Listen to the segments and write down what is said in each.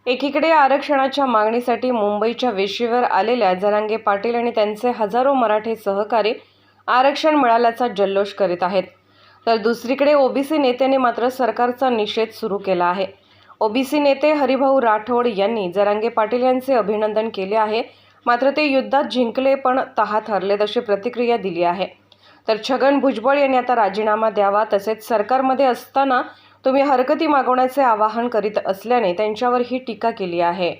एकीकडे आरक्षणाच्या मागणीसाठी मुंबईच्या वेशीवर आलेल्या जरांगे पाटील आणि त्यांचे हजारो मराठी सहकारी आरक्षण मिळाल्याचा जल्लोष करीत आहेत, तर दुसरीकडे ओबीसी नेत्यांनी मात्र सरकारचा निषेध सुरू केला आहे। ओबीसी नेते हरिभाऊ राठोड यांनी जरांगे पाटील यांचे अभिनंदन केले आहे, मात्र ते युद्धात जिंकले पण तहात हरलेत अशी प्रतिक्रिया दिली आहे। तर छगन भुजबळ यांनी आता राजीनामा द्यावा, तसेच सरकारमध्ये असताना तुम्ही हरकती मागवण्याचे आवाहन करीत असल्याने त्यांच्यावर ही टीका केली आहे।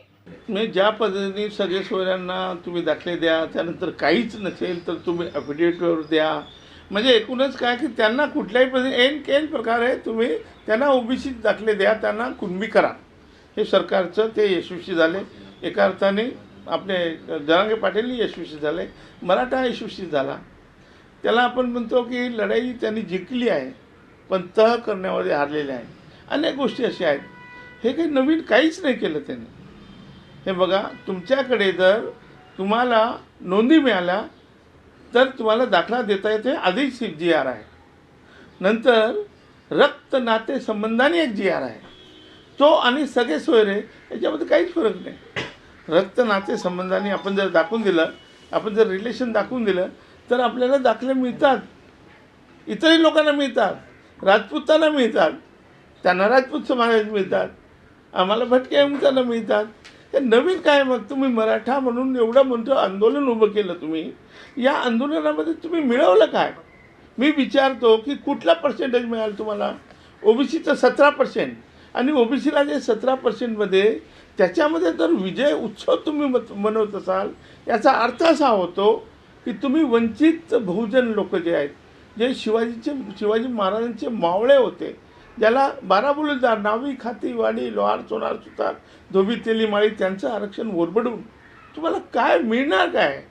मी ज्या पद्धतीने सगळे सोयऱ्यांना तुम्ही दाखले द्या, त्यानंतर काहीच नसेल तर तुम्ही ॲफिडेविटवर द्या, म्हणजे एकूणच काय की त्यांना कुठल्याही पद्धती ऐन प्रकारे तुम्ही त्यांना ओबीसी दाखले द्या, त्यांना कुणबी करा। हे सरकारचं ते यशस्वी झाले, एका अर्थाने आपले जरांगे पाटील यशस्वी झाले, मराठा यशस्वी झाला। त्याला आपण म्हणतो की लढाई त्यांनी जिंकली आहे, पण तह करण्यामध्ये हारलेले आहे। अनेक गोष्टी अशा आहेत, हे काही नवीन काहीच नाही केलं त्यांनी। हे बघा, तुमच्याकडे जर तुम्हाला नोंदी मिळाल्या तर तुम्हाला दाखला देता येते, आधीच GR आहे। नंतर रक्त नाते संबंधाने एक GR आहे, तो आणि सगळे सोयरे याच्यामध्ये काहीच फरक नाही। रक्त नाते संबंधाने आपण जर दाखवून दिलं, आपण जर रिलेशन दाखवून दिलं तर आपल्याला दाखले मिळतात, इतरही लोकांना मिळतात, राजपूतांना मिळतात, त्यांना राजपूत समाजात मिळतात, आम्हाला भटक्या विमुक्तांना मिळतात। हे नवीन काय? मग तुम्ही मराठा म्हणून एवढं मोठं आंदोलन उभं केलं, तुम्ही या आंदोलनामध्ये तुम्ही मिळवलं काय? मी विचारतो की कुठला पर्सेंटेज मिळालं तुम्हाला? ओबीसीचं 17% आणि ओबीसीला जे 17%मध्ये त्याच्यामध्ये जर विजय उत्सव तुम्ही मनवत असाल, याचा अर्थ असा होतो की तुम्ही वंचित बहुजन लोक जे आहेत, जे शिवाजी महाराजांचे मावळे होते, ज्याला 12 बुलुजार नावी खाती वाडी लोहार सोनार सुतार धोबी तेली माळी, त्यांचं आरक्षण ओरबडून तुम्हाला काय मिळणार काय?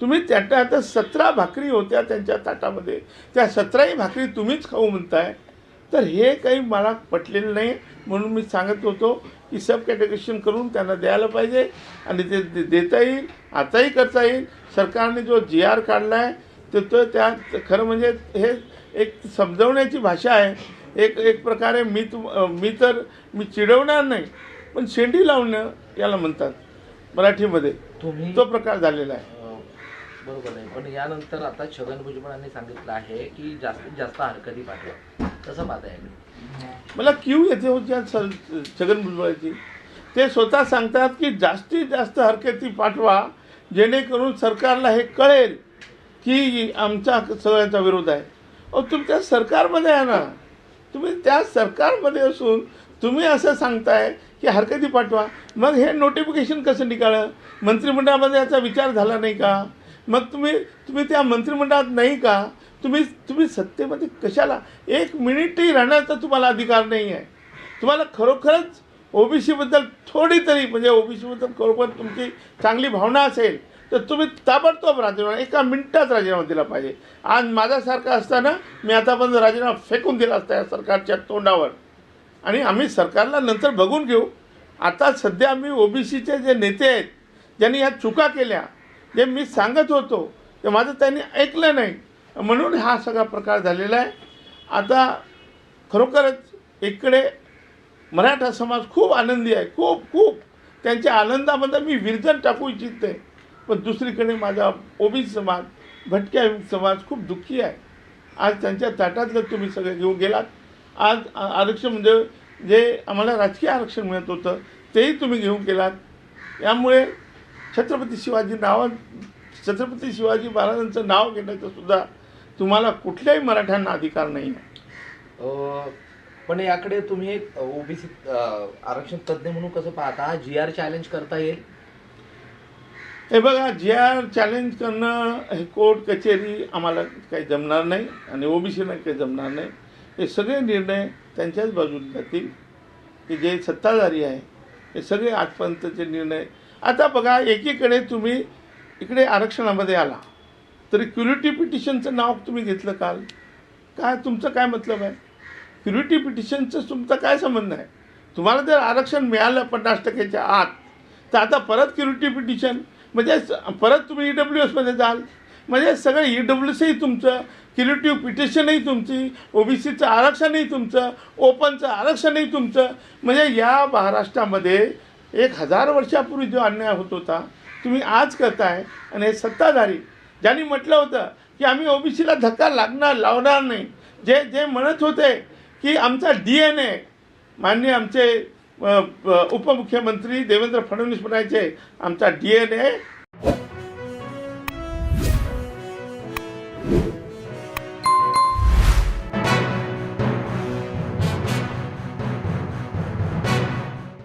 तुम्ही त्याच्या आता 17 भाकरी होत्या त्यांच्या ताटामध्ये, त्या 17ही भाकरी तुम्हीच खाऊ म्हणताय, तर हे काही मला पटलेलं नाही। म्हणून मी सांगत होतो की सब कॅटेगरेशन करून त्यांना द्यायला पाहिजे आणि ते देता येईल, आताही करता येईल। सरकारने जो GR काढला आहे तो त्यात खरं म्हणजे हे एक समजवण्याची भाषा आहे। एक प्रकारे मी चिडवणार नाही, पण शेंडी लावणं याला म्हणतात मराठीमध्ये, तो प्रकार झालेला आहे। बरोबर आहे, पण यानंतर आता छगन भुजबळांनी सांगितलं आहे की जास्तीत जास्त हरकती पाठवा, कसं पाहताय? मला क्यू येते होत्या छगन भुजबळाची, ते स्वतः सांगतात की जास्तीत जास्त हरकती पाठवा, जेणेकरून सरकारला हे कळेल की आमचा सगळ्यांचा विरोध आहे। तुमच्या सरकारमध्ये आहे ना, तुम्ही त्या सरकारमध्ये असून तुम्ही असं सांगताय की हरकती पाठवा, मग हे नोटिफिकेशन कसं निघालं? मंत्रिमंडळामध्ये याचा विचार झाला नाही का? मग तुम्ही त्या मंत्रिमंडळात नाही का? तुम्ही सत्तेमध्ये कशाला? 1 मिनिटही राहण्याचा तुम्हाला अधिकार नाही आहे। तुम्हाला खरोखरच ओबीसीबद्दल थोडी तरी म्हणजे ओबीसीबद्दल खरोखर तुमची चांगली भावना असेल तर तुम्ही ताबडतोब राजीनामा 1 मिनिटात राजीनामा दिला पाहिजे। आज माझ्यासारखा असताना मी आतापर्यंत राजीनामा फेकून दिला असता या सरकारच्या तोंडावर, आणि आम्ही सरकारला नंतर बघून घेऊ। आता सध्या आम्ही ओबीसीचे जे नेते आहेत, ज्यांनी ह्या चुका केल्या, जे मी सांगत होतो ते माझं त्यांनी ऐकलं नाही, म्हणून हा सगळा प्रकार झालेला आहे। आता खरोखरच इकडे मराठा समाज खूप आनंदी आहे, खूप त्यांच्या आनंदामध्ये मी विरजन टाकू इच्छिते, पण दुसरीकडे माझा ओबीसी समाज, भटक्या समाज खूप दुःखी आहे। आज त्यांच्या ताटातलं तुम्ही सगळे घेऊन गेलात। आज आरक्षण म्हणजे जे आम्हाला राजकीय आरक्षण मिळत होतं तेही तुम्ही घेऊन गेलात। यामुळे छत्रपती शिवाजी महाराजांचं नाव घेण्याचं सुद्धा तुम्हाला कुठल्याही मराठ्यांना अधिकार नाही आहे। पण याकडे तुम्ही एक ओबीसी आरक्षण तज्ज्ञ म्हणून कसं पाहता? GR चॅलेंज करता येईल? हे बघा, GR चॅलेंज करणं हे कोर्ट कचेरी आम्हाला काही जमणार नाही आणि ओबीसीला काही जमणार नाही। हे सगळे निर्णय त्यांच्याच बाजूने जातील की जे सत्ताधारी आहे, हे सगळे आजपर्यंतचे निर्णय। आता बघा, एकीकडे तुम्ही इकडे आरक्षणामध्ये आला तरी क्युरिटी पिटिशनचं नाव तुम्ही घेतलं काल, काय तुमचं काय मतलब आहे? क्युरिटी पिटिशनचं तुमचा काय संबंध आहे? तुम्हाला जर आरक्षण मिळालं 50%च्या आत, तर आता परत क्युरिटी पिटिशन म्हणजे परत तुम्ही EWSमध्ये जाल, म्हणजे सगळं EWSही तुमचं, क्युरेटिव्ह पिटिशनही तुमची, ओबीसीचं आरक्षणही तुमचं, ओपनचं आरक्षणही तुमचं, म्हणजे या महाराष्ट्रामध्ये 1000 वर्षापूर्वी जो अन्याय होत होता तुम्ही आज करताय. आणि हे सत्ताधारी ज्यांनी म्हटलं होतं की आम्ही ओबीसीला धक्का लावणार नाही, जे जे म्हणत होते की आमचा DNA, माननीय आमचे उपमुख्यमंत्री देवेंद्र फडणवीस म्हणायचे आमचा DNA